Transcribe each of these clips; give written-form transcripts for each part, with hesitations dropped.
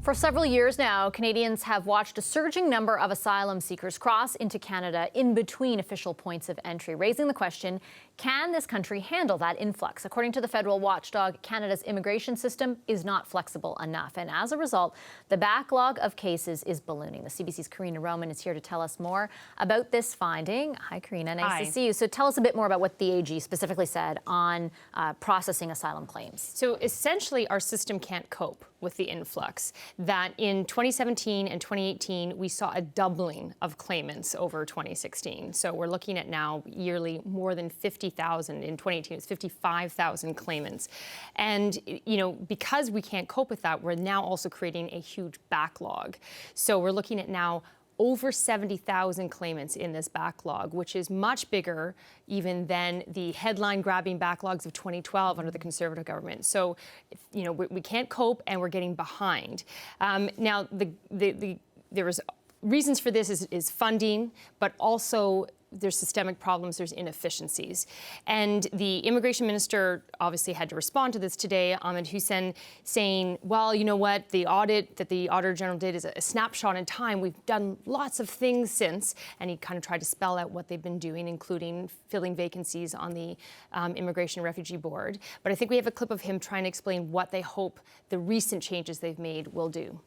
For several years now, Canadians have watched a surging number of asylum seekers cross into Canada in between official points of entry, raising the question, can this country handle that influx? According to the federal watchdog, Canada's immigration system is not flexible enough. And as a result, the backlog of cases is ballooning. The CBC's Karina Roman is here to tell us more about this finding. Hi, Karina. Nice to see you. So tell us a bit more about what the AG specifically said on processing asylum claims. So essentially, our system can't cope with the influx. That in 2017 and 2018, we saw a doubling of claimants over 2016. So we're looking at now yearly more than 50,000. In 2018, it's 55,000 claimants. And, you know, because we can't cope with that, we're now also creating a huge backlog. So we're looking at now over 70,000 claimants in this backlog, which is much bigger even than the headline-grabbing backlogs of 2012 under the Conservative government. So, you know, we can't cope and we're getting behind. Now, there was reasons for this is funding, but also there's systemic problems, there's inefficiencies. And the immigration minister obviously had to respond to this today, Ahmed Hussein, saying, well, you know what, the audit that the Auditor General did is a snapshot in time. We've done lots of things since. And he kind of tried to spell out what they've been doing, including filling vacancies on the Immigration Refugee Board. But I think we have a clip of him trying to explain what they hope the recent changes they've made will do.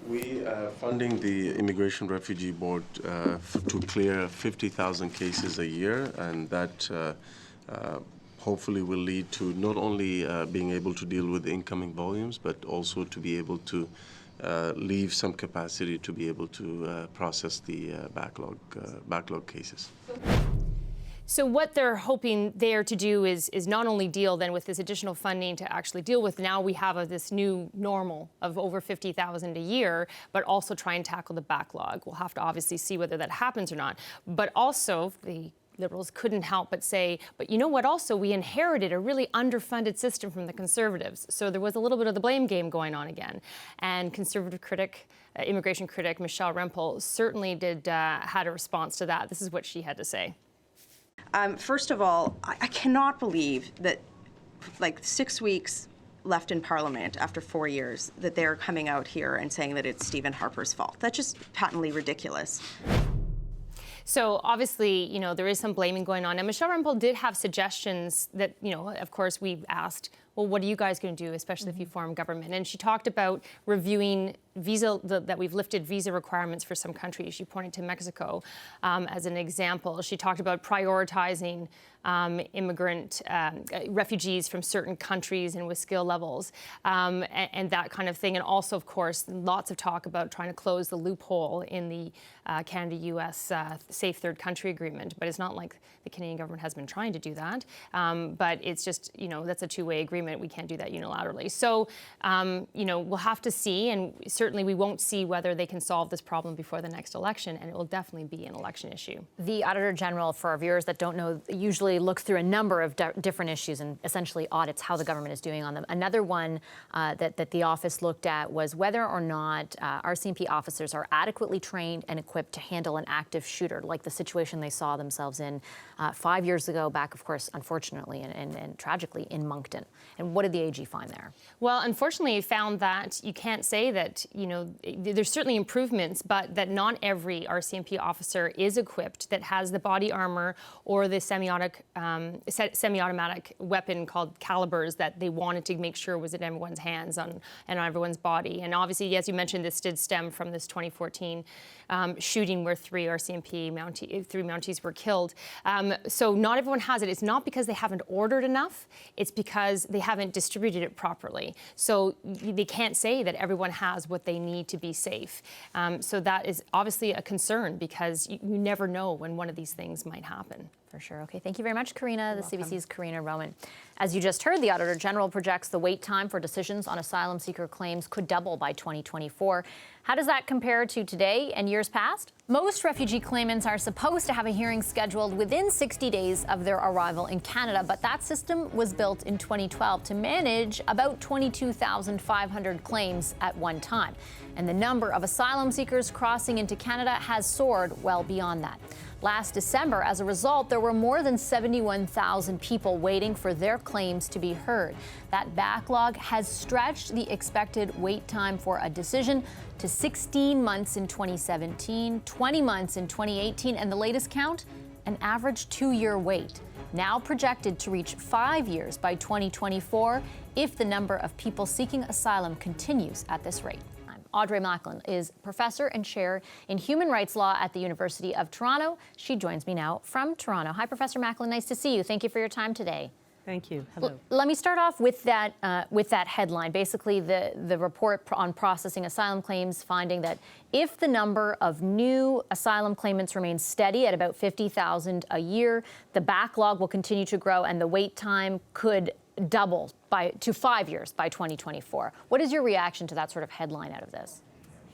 We are funding the Immigration Refugee Board to clear 50,000 cases a year, and that hopefully will lead to not only being able to deal with incoming volumes, but also to be able to leave some capacity to be able to process the backlog cases. So what they're hoping there to do is not only deal then with this additional funding to actually deal with, now we have this new normal of over 50,000 a year, but also try and tackle the backlog. We'll have to obviously see whether that happens or not. But also the Liberals couldn't help but say, but you know what, also we inherited a really underfunded system from the Conservatives. So there was a little bit of the blame game going on again. And Conservative critic, immigration critic Michelle Rempel certainly had a response to that. This is what she had to say. First of all, I cannot believe that, like 6 weeks left in Parliament after 4 years, that they're coming out here and saying that it's Stephen Harper's fault. That's just patently ridiculous. So obviously, you know, there is some blaming going on. And Michelle Rempel did have suggestions that, you know, of course, we've asked, well, what are you guys going to do, especially if you form government? And she talked about reviewing that we've lifted visa requirements for some countries. She pointed to Mexico as an example. She talked about prioritizing refugees from certain countries and with skill levels and that kind of thing. And also, of course, lots of talk about trying to close the loophole in the Canada-U.S. Safe Third Country Agreement. But it's not like the Canadian government has been trying to do that. But it's just, you know, that's a two-way agreement. We can't do that unilaterally. So, you know, we'll have to see, and certainly we won't see whether they can solve this problem before the next election, and it will definitely be an election issue. The Auditor General, for our viewers that don't know, usually looks through a number of different issues and essentially audits how the government is doing on them. Another one that the office looked at was whether or not RCMP officers are adequately trained and equipped to handle an active shooter, like the situation they saw themselves in 5 years ago, back, of course, unfortunately and tragically, in Moncton. And what did the AG find there? Well, unfortunately, he found that you can't say that, you know, there's certainly improvements, but that not every RCMP officer is equipped that has the body armor or the semi-automatic weapon called calibers that they wanted to make sure was in everyone's hands and on everyone's body. And obviously, as you mentioned, this did stem from this 2014 shooting where three Mounties were killed. So not everyone has it. It's not because they haven't ordered enough. It's because they haven't distributed it properly. So they can't say that everyone has what they need to be safe. So that is obviously a concern because you never know when one of these things might happen. For sure. Okay, thank you very much, Karina. The CBC's Karina Roman. As you just heard, the Auditor General projects the wait time for decisions on asylum seeker claims could double by 2024. How does that compare to today and years past? Most refugee claimants are supposed to have a hearing scheduled within 60 days of their arrival in Canada, but that system was built in 2012 to manage about 22,500 claims at one time. And the number of asylum seekers crossing into Canada has soared well beyond that. last December. As a result, there were more than 71,000 people waiting for their claims to be heard. That backlog has stretched the expected wait time for a decision to 16 months in 2017, 20 months in 2018, and the latest count, an average 2-year wait, now projected to reach 5 years by 2024 if the number of people seeking asylum continues at this rate. Audrey Macklin is professor and chair in human rights law at the University of Toronto. She joins me now from Toronto. Hi, Professor Macklin. Nice to see you. Thank you for your time today. Thank you. Hello. Let me start off with that headline. Basically, the report on processing asylum claims finding that if the number of new asylum claimants remains steady at about 50,000 a year, the backlog will continue to grow and the wait time could double to 5 years by 2024. What is your reaction to that sort of headline out of this?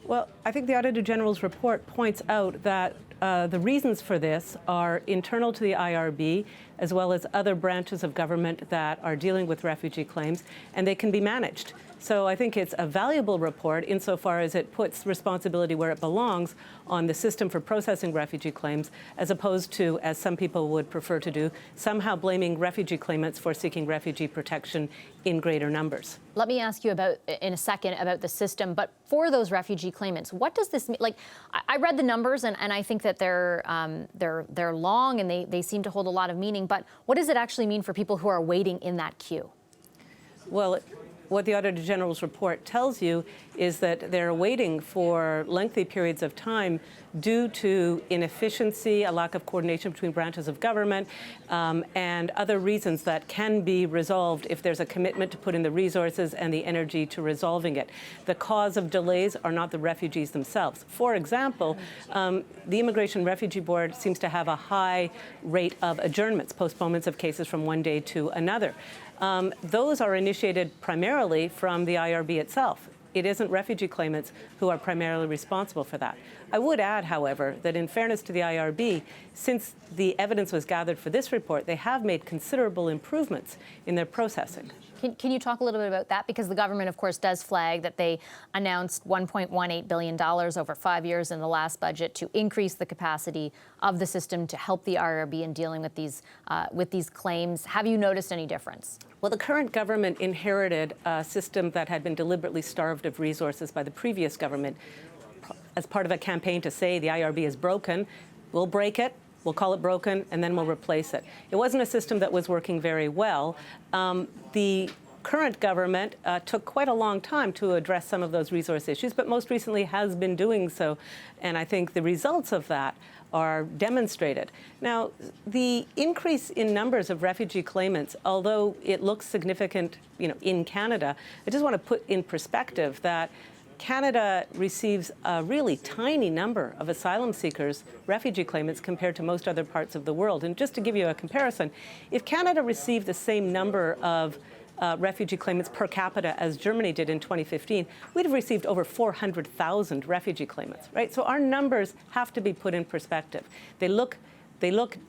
Well, I think the Auditor General's report points out that the reasons for this are internal to the IRB, as well as other branches of government that are dealing with refugee claims, and they can be managed. So I think it's a valuable report insofar as it puts responsibility where it belongs on the system for processing refugee claims, as opposed to, as some people would prefer to do, somehow blaming refugee claimants for seeking refugee protection in greater numbers. Let me ask you in a second about the system, but for those refugee claimants, what does this mean? Like, I read the numbers and I think that they're long and they seem to hold a lot of meaning, but what does it actually mean for people who are waiting in that queue? Well, what the Auditor General's report tells you is that they're waiting for lengthy periods of time due to inefficiency, a lack of coordination between branches of government, and other reasons that can be resolved if there's a commitment to put in the resources and the energy to resolving it. The cause of delays are not the refugees themselves. For example, the Immigration and Refugee Board seems to have a high rate of adjournments, postponements of cases from one day to another. Those are initiated primarily from the IRB itself. It isn't refugee claimants who are primarily responsible for that. I would add, however, that in fairness to the IRB, since the evidence was gathered for this report, they have made considerable improvements in their processing. Can you talk a little bit about that? Because the government, of course, does flag that they announced $1.18 billion over 5 years in the last budget to increase the capacity of the system to help the IRB in dealing with these claims. Have you noticed any difference? Well, the current government inherited a system that had been deliberately starved of resources by the previous government as part of a campaign to say the IRB is broken. We'll break it. We'll call it broken, and then we'll replace it. It wasn't a system that was working very well. The current government took quite a long time to address some of those resource issues, but most recently has been doing so, and I think the results of that are demonstrated. Now, the increase in numbers of refugee claimants, although it looks significant, in Canada, I just want to put in perspective that Canada receives a really tiny number of asylum seekers, refugee claimants, compared to most other parts of the world. And just to give you a comparison, if Canada received the same number of refugee claimants per capita as Germany did in 2015, we'd have received over 400,000 refugee claimants, right? So our numbers have to be put in perspective. They look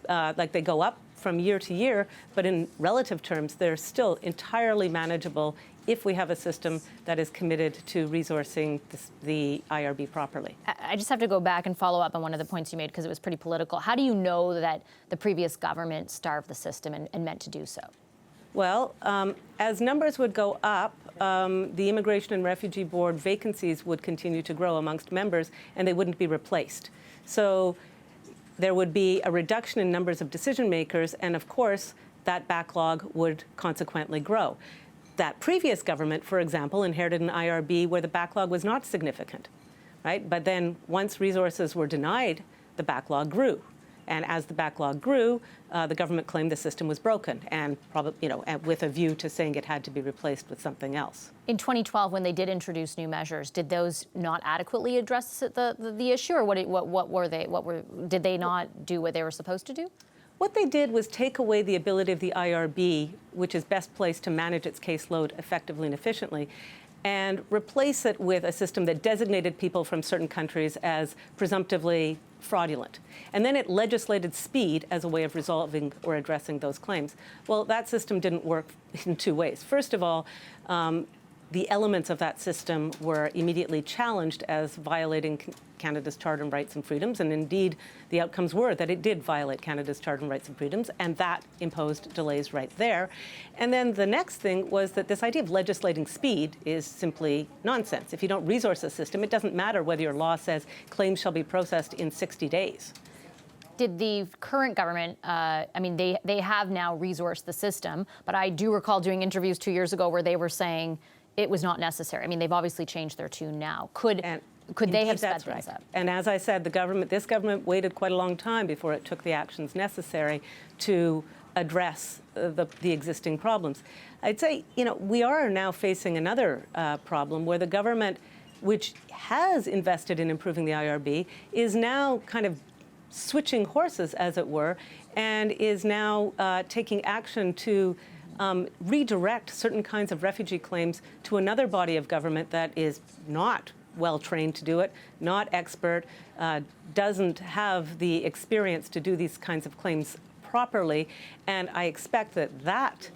like they go up from year to year, but in relative terms, they're still entirely manageable if we have a system that is committed to resourcing the IRB properly. I just have to go back and follow up on one of the points you made because it was pretty political. How do you know that the previous government starved the system and meant to do so? Well, as numbers would go up, the Immigration and Refugee Board vacancies would continue to grow amongst members, and they wouldn't be replaced. So there would be a reduction in numbers of decision makers, and of course, that backlog would consequently grow. That previous government, for example, inherited an IRB where the backlog was not significant, right? But then once resources were denied, the backlog grew. And as the backlog grew, the government claimed the system was broken, and probably, with a view to saying it had to be replaced with something else. In 2012, when they did introduce new measures, did those not adequately address the issue, or what were they? Did they not do what they were supposed to do? What they did was take away the ability of the IRB, which is best placed to manage its caseload effectively and efficiently, and replace it with a system that designated people from certain countries as presumptively fraudulent. And then it legislated speed as a way of resolving or addressing those claims. Well, that system didn't work in two ways. First of all, the elements of that system were immediately challenged as violating Canada's Charter and Rights and Freedoms, and indeed the outcomes were that it did violate Canada's Charter and Rights and Freedoms, and that imposed delays right there. And then the next thing was that this idea of legislating speed is simply nonsense. If you don't resource a system, it doesn't matter whether your law says claims shall be processed in 60 days. Did the current government, I mean, they have now resourced the system, but I do recall doing interviews 2 years ago where they were saying it was not necessary. I mean, they've obviously changed their tune now. Could they have sped things up? And as I said, this government waited quite a long time before it took the actions necessary to address the existing problems. I'd say, we are now facing another problem where the government, which has invested in improving the IRB, is now kind of switching horses, as it were, and is now taking action to redirect certain kinds of refugee claims to another body of government that is not well trained to do it, not expert, doesn't have the experience to do these kinds of claims properly. And I expect that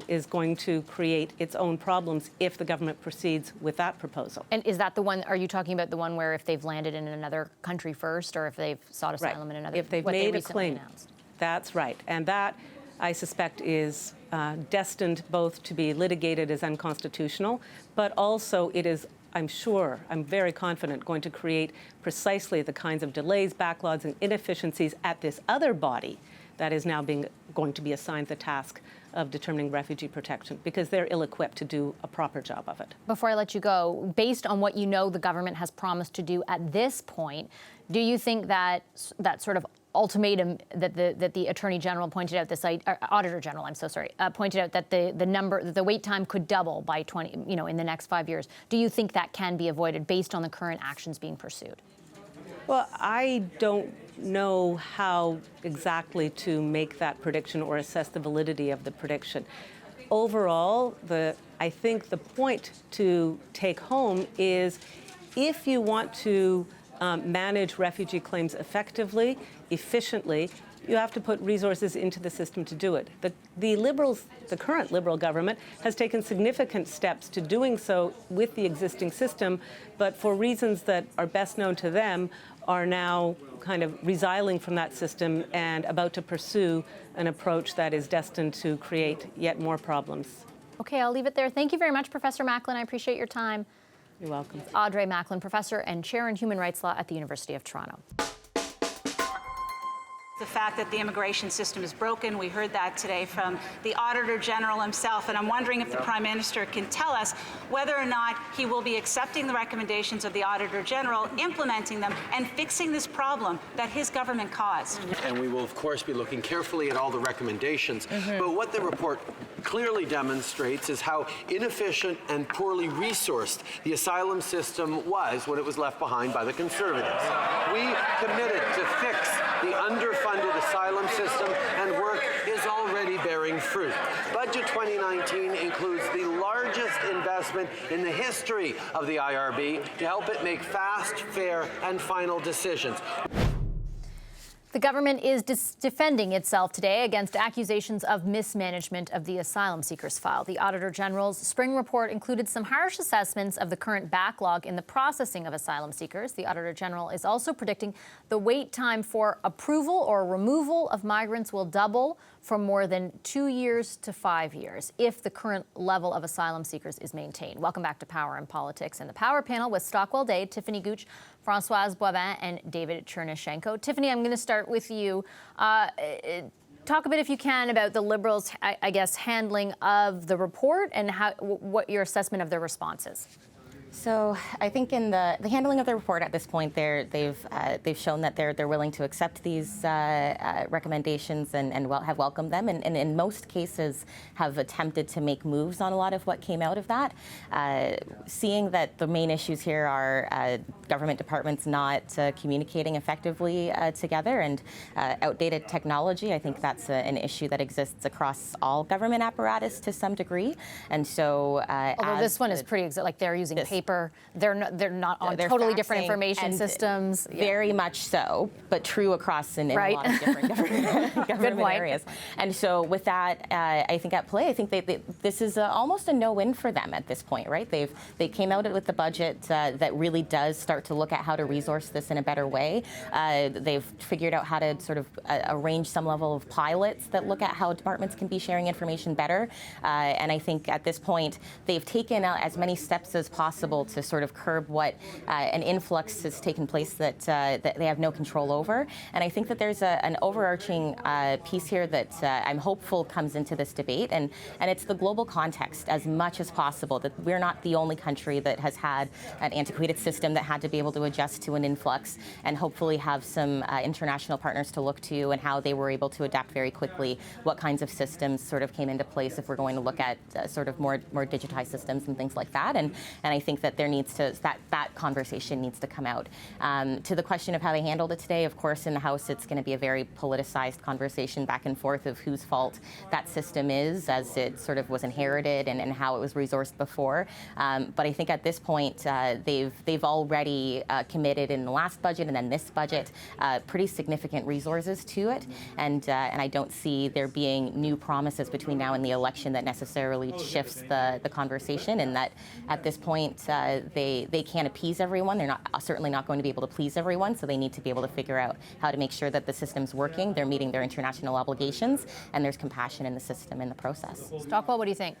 is going to create its own problems if the government proceeds with that proposal. And is that the one, are you talking about the one where if they've landed in another country first, or if they've sought asylum in another? If they've made a claim, that's right. And that, I suspect, is destined both to be litigated as unconstitutional, but also it is, I'm very confident, going to create precisely the kinds of delays, backlogs, and inefficiencies at this other body that is now going to be assigned the task of determining refugee protection, because they're ill-equipped to do a proper job of it. Before I let you go, based on what you know the government has promised to do at this point, do you think that sort of ultimatum that the Attorney General pointed out, Auditor General, I'm so sorry, pointed out that the wait time could double by in the next 5 years. Do you think that can be avoided based on the current actions being pursued? Well, I don't know how exactly to make that prediction or assess the validity of the prediction. Overall, I think the point to take home is if you want to manage refugee claims effectively, efficiently, you have to put resources into the system to do it. The current Liberal government has taken significant steps to doing so with the existing system, but for reasons that are best known to them, are now kind of resiling from that system and about to pursue an approach that is destined to create yet more problems. Okay, I'll leave it there. Thank you very much, Professor Macklin. I appreciate your time. You're welcome. Audrey Macklin, professor and chair in human rights law at the University of Toronto. The fact that the immigration system is broken, we heard that today from the Auditor General himself, and I'm wondering if the Prime Minister can tell us whether or not he will be accepting the recommendations of the Auditor General, implementing them, and fixing this problem that his government caused. And we will, of course, be looking carefully at all the recommendations, but what the report clearly demonstrates is how inefficient and poorly resourced the asylum system was when it was left behind by the Conservatives. We committed to fix the underfunded asylum system, and work is already bearing fruit. Budget 2019 includes the largest investment in the history of the IRB to help it make fast, fair, and final decisions. The government is defending itself today against accusations of mismanagement of the asylum seekers file. The Auditor General's spring report included some harsh assessments of the current backlog in the processing of asylum seekers. The Auditor General is also predicting the wait time for approval or removal of migrants will double from more than 2 years to 5 years if the current level of asylum seekers is maintained. Welcome back to Power and Politics and the Power Panel with Stockwell Day, Tiffany Gooch, Françoise Boivin, and David Chernyshenko. Tiffany, I'm going to start with you. Talk a bit, if you can, about the Liberals', I guess, handling of the report and what your assessment of their response is. So I think in the handling of the report at this point, they've shown that they're willing to accept these recommendations and have welcomed them, and in most cases have attempted to make moves on a lot of what came out of that. Seeing that the main issues here are government departments not communicating effectively together and outdated technology, I think that's an issue that exists across all government apparatus to some degree. And so, although this one is pretty like they're using paper paper. They're not on They're totally different faxing information and systems. Very much so, but true across in Right. a lot of different government point. areas. And so with that, I think at play, I think this is almost a no-win for them at this point, right? They came out with the budget that really does start to look at how to resource this in a better way. They've figured out how to sort of arrange some level of pilots that look at how departments can be sharing information better. And I think at this point, they've taken out as many steps as possible to sort of curb what an influx has taken place that they have no control over. And I think that there's an overarching piece here that I'm hopeful comes into this debate, and it's the global context as much as possible, that we're not the only country that has had an antiquated system that had to be able to adjust to an influx, and hopefully have some international partners to look to and how they were able to adapt very quickly, what kinds of systems sort of came into place if we're going to look at sort of more digitized systems and things like that. And I think that there needs to, that conversation needs to come out. To the question of how they handled it today, of course, in the House, it's going to be a very politicized conversation back and forth of whose fault that system is, as it sort of was inherited and how it was resourced before. But I think at this point, they've already committed in the last budget and then this budget pretty significant resources to it. And I don't see there being new promises between now and the election that necessarily shifts the conversation, and that at this point they can't appease everyone. They're certainly not going to be able to please everyone, so they need to be able to figure out how to make sure that the system's working, they're meeting their international obligations, and there's compassion in the system in the process. Stockwell, what do you think?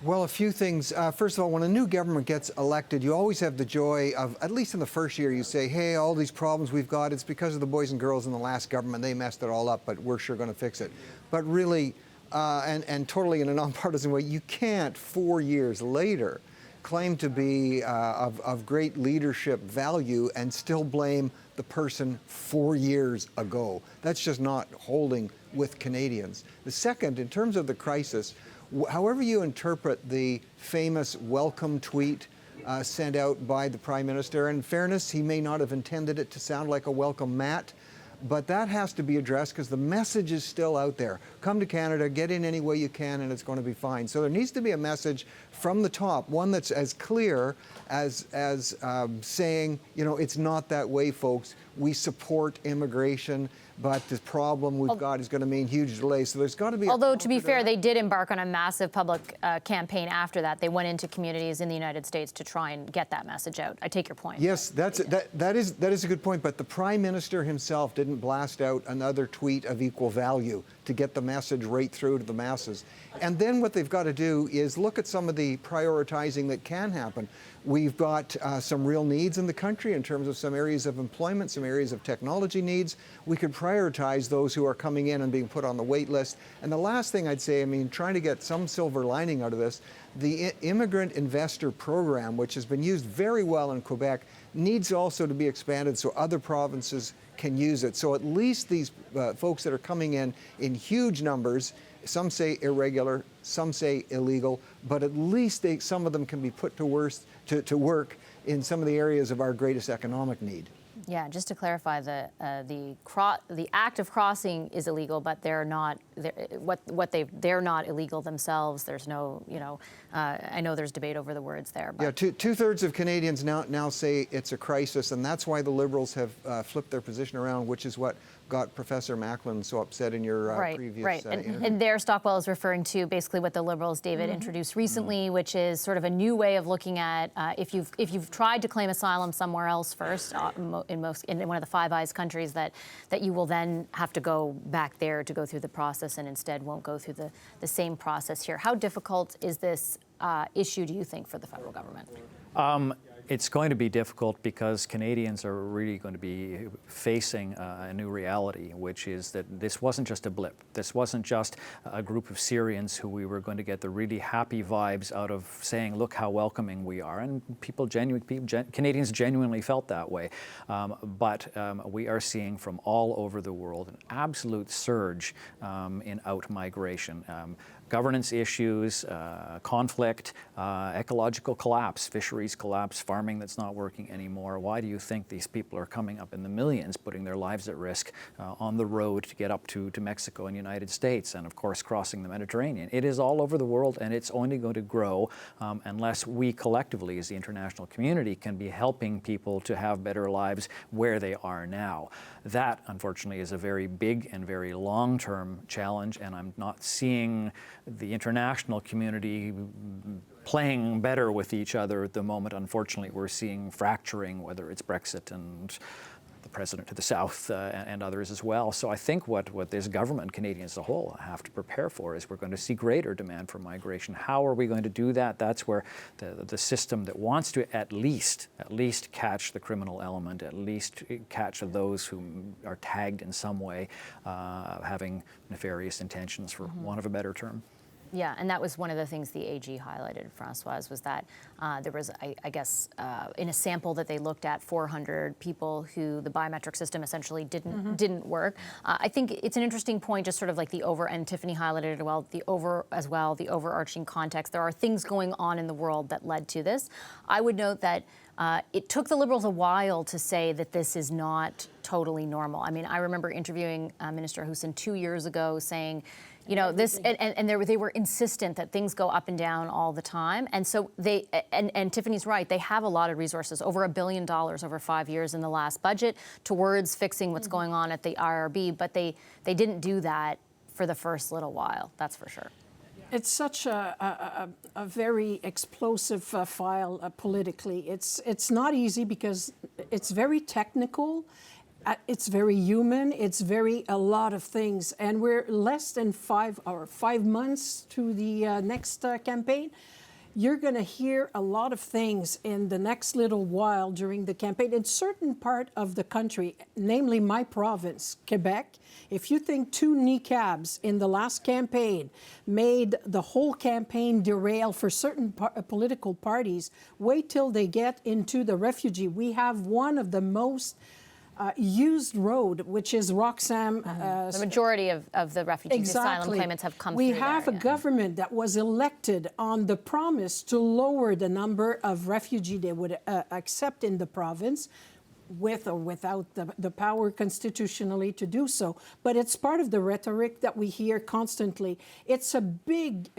Well, a few things. First of all, when a new government gets elected, you always have the joy of, at least in the first year, you say, hey, all these problems we've got, it's because of the boys and girls in the last government. They messed it all up, but we're sure going to fix it. But really, and totally in a nonpartisan way, you can't 4 years later claim to be of great leadership value and still blame the person 4 years ago. That's just not holding with Canadians. The second, in terms of the crisis, however you interpret the famous welcome tweet sent out by the Prime Minister, and in fairness, he may not have intended it to sound like a welcome mat, but that has to be addressed because the message is still out there. Come to Canada, get in any way you can, and it's going to be fine. So there needs to be a message from the top, one that's as clear as saying, you know, it's not that way, folks. We support immigration, but the problem we've got is going to mean huge delays. So there's got to be. Although, to be fair, they did embark on a massive public campaign after that. They went into communities in the United States to try and get that message out. I take your point. Yes, that is a good point. But the Prime Minister himself didn't blast out another tweet of equal value to get the message right through to the masses. And then what they've got to do is look at some of the prioritizing that can happen. We've got some real needs in the country in terms of some areas of employment, some areas of technology needs. We could prioritize those who are coming in and being put on the wait list. And the last thing I'd say, I mean, trying to get some silver lining out of this, the Immigrant Investor Program, which has been used very well in Quebec, needs also to be expanded so other provinces can use it. So at least these folks that are coming in huge numbers, some say irregular, some say illegal, but at least some of them can be put to work in some of the areas of our greatest economic need. Yeah, just to clarify, the act of crossing is illegal, but they're not they're not illegal themselves. There's no, you know, I know there's debate over the words there. But. Yeah, two-thirds of Canadians now say it's a crisis, and that's why the Liberals have flipped their position around, which is what got Professor Macklin so upset in your previous interview. And there Stockwell is referring to basically what the Liberals, David, introduced recently, which is sort of a new way of looking at if you've tried to claim asylum somewhere else first, in one of the Five Eyes countries, that you will then have to go back there to go through the process, and instead won't go through the same process here. How difficult is this issue, do you think, for the federal government? It's going to be difficult because Canadians are really going to be facing a new reality, which is that this wasn't just a blip. This wasn't just a group of Syrians who we were going to get the really happy vibes out of saying, look how welcoming we are. And Canadians genuinely felt that way. But we are seeing from all over the world an absolute surge in out-migration. governance issues, conflict, ecological collapse, fisheries collapse, farming that's not working anymore. Why do you think these people are coming up in the millions, putting their lives at risk on the road to get up to Mexico and United States, and of course crossing the Mediterranean? It is all over the world, and it's only going to grow unless we collectively as the international community can be helping people to have better lives where they are now. That, unfortunately, is a very big and very long-term challenge, and I'm not seeing the international community playing better with each other at the moment. Unfortunately, we're seeing fracturing, whether it's Brexit and the president to the south and others as well. So I think what this government, Canadians as a whole, have to prepare for is we're going to see greater demand for migration. How are we going to do that? That's where the system that wants to at least catch the criminal element, at least catch those who are tagged in some way having nefarious intentions, for want of a better term. Yeah, and that was one of the things the AG highlighted, Francoise, was that there was, I guess, in a sample that they looked at, 400 people who the biometric system essentially didn't work. I think it's an interesting point, just sort of like and Tiffany highlighted it well, the overarching context. There are things going on in the world that led to this. I would note that it took the Liberals a while to say that this is not totally normal. I mean, I remember interviewing Minister Houston 2 years ago saying, you know, this, and they were insistent that things go up and down all the time. And so and Tiffany's right, they have a lot of resources, over $1 billion over 5 years in the last budget towards fixing what's going on at the IRB, but they didn't do that for the first little while, that's for sure. It's such a very explosive file politically. It's not easy because it's very technical. It's very human. It's a lot of things, and we're less than 5 months to the next campaign. You're going to hear a lot of things in the next little while during the campaign in certain part of the country, namely my province, Quebec. If you think 2 kneecabs in the last campaign made the whole campaign derail for certain political parties, wait till they get into the refugee. We have one of the most used road, which is Roxham. The majority of the refugees, asylum claimants have come through there. We have a government that was elected on the promise to lower the number of refugees they would accept in the province, with or without the power constitutionally to do so. But it's part of the rhetoric that we hear constantly. It's a big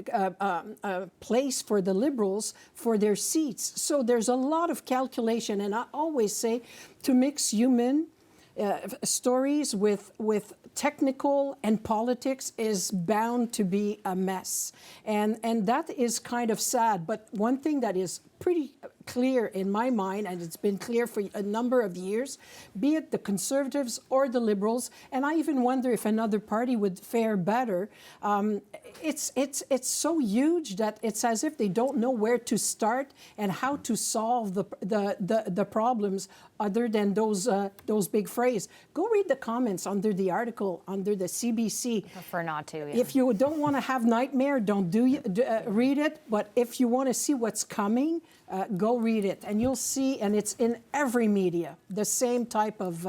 place for the Liberals for their seats. So there's a lot of calculation. And I always say to mix human stories with technical and politics is bound to be a mess. And that is kind of sad. But one thing that is pretty clear in my mind, and it's been clear for a number of years, be it the Conservatives or the Liberals, and I even wonder if another party would fare better. It's so huge that it's as if they don't know where to start and how to solve the problems other than those big phrases. Go read the comments under the article under the CBC. I prefer not to. Yeah. If you don't want to have nightmare, don't read it. But if you want to see what's coming, go read it, and you'll see. And it's in every media, the same type of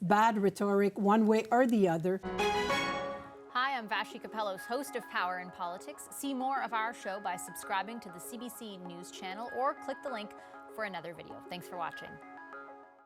bad rhetoric, one way or the other. Hi, I'm Vashi Capellos, host of Power in Politics. See more of our show by subscribing to the CBC News channel or click the link for another video. Thanks for watching.